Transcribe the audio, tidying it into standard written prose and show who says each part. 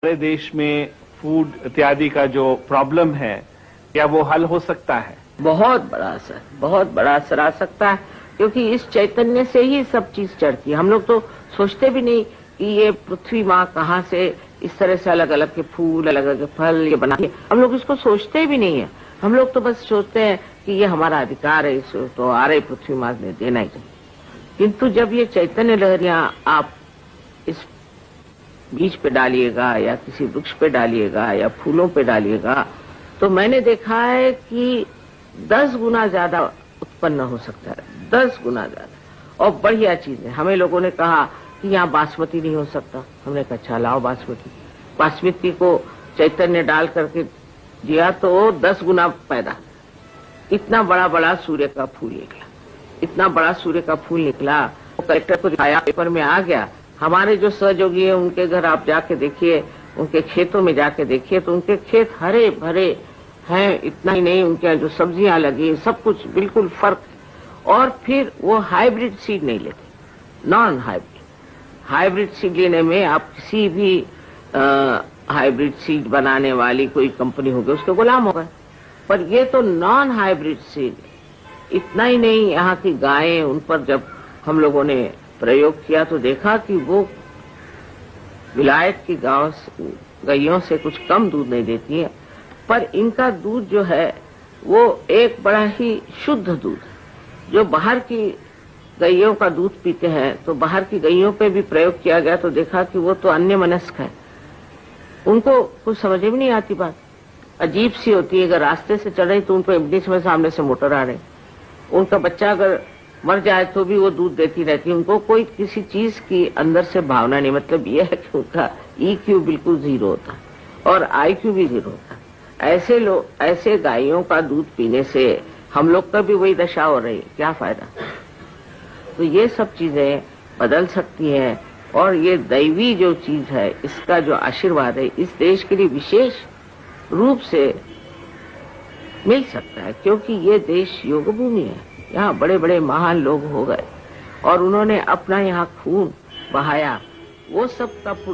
Speaker 1: हमारे देश में फूड इत्यादि का जो प्रॉब्लम है, क्या वो हल हो सकता है?
Speaker 2: बहुत बड़ा असर आ सकता है, क्योंकि इस चैतन्य से ही सब चीज चढ़ती है। हम लोग तो सोचते भी नहीं कि ये पृथ्वी माँ कहाँ से इस तरह से अलग अलग के फूल, अलग अलग के फल ये बनाती है। हम लोग इसको सोचते भी नहीं है। हम लोग तो बस सोचते हैं कि ये हमारा अधिकार है, इसको तो आ रही पृथ्वी माँ ने देना ही चाहिए। किंतु जब ये चैतन्य लहरियां आप इस बीज पे डालिएगा या किसी वृक्ष पे डालिएगा या फूलों पे डालिएगा, तो मैंने देखा है कि 10 गुना ज्यादा उत्पन्न हो सकता है, 10 गुना ज्यादा। और बढ़िया चीज है। हमें लोगों ने कहा कि यहाँ बासमती नहीं हो सकता। हमने कहा अच्छा लाओ बासमती को चैतन्य डाल करके दिया तो 10 गुना पैदा। इतना बड़ा बड़ा सूर्य का फूल निकला, इतना बड़ा सूर्य का फूल निकला। वो कलेक्टर को दिखाया, पेपर में आ गया। हमारे जो सहयोगी है उनके घर आप जाके देखिए, उनके खेतों में जाके देखिए तो उनके खेत हरे भरे हैं। इतना ही नहीं, उनके यहाँ जो सब्जियां लगी सब कुछ बिल्कुल फर्क है। और फिर वो हाइब्रिड सीड नहीं लेते, नॉन हाइब्रिड। हाइब्रिड सीड लेने में आप किसी भी हाइब्रिड सीड बनाने वाली कोई कंपनी होगी उसके गुलाम हो गए। पर ये तो नॉन हाइब्रिड सीड। इतना ही नहीं, यहाँ की गायें, उन पर जब हम लोगों ने प्रयोग किया तो देखा कि वो विलायत की गायों से कुछ कम दूध नहीं देती है, पर इनका दूध जो है वो एक बड़ा ही शुद्ध दूध है। जो बाहर की गायों का दूध पीते हैं तो बाहर की गायों पे भी प्रयोग किया गया तो देखा कि वो तो अन्यमनस्क है, उनको कुछ समझ में नहीं आती बात, अजीब सी होती है। अगर रास्ते से चल रही तो उनको बीच में सामने से मोटर आ रही, उनका बच्चा अगर मर जाए तो भी वो दूध देती रहती है। उनको कोई किसी चीज की अंदर से भावना नहीं। मतलब ये है कि उनका EQ बिल्कुल 0 होता और IQ भी 0 होता। ऐसे लोग, ऐसे गायों का दूध पीने से हम लोग का भी वही दशा हो रही है, क्या फायदा? तो ये सब चीजें बदल सकती हैं। और ये दैवी जो चीज है, इसका जो आशीर्वाद है इस देश के लिए विशेष रूप से मिल सकता है, क्योंकि ये देश योग भूमि है। यहाँ बड़े बड़े महान लोग हो गए और उन्होंने अपना यहाँ खून बहाया, वो सब का पुण्य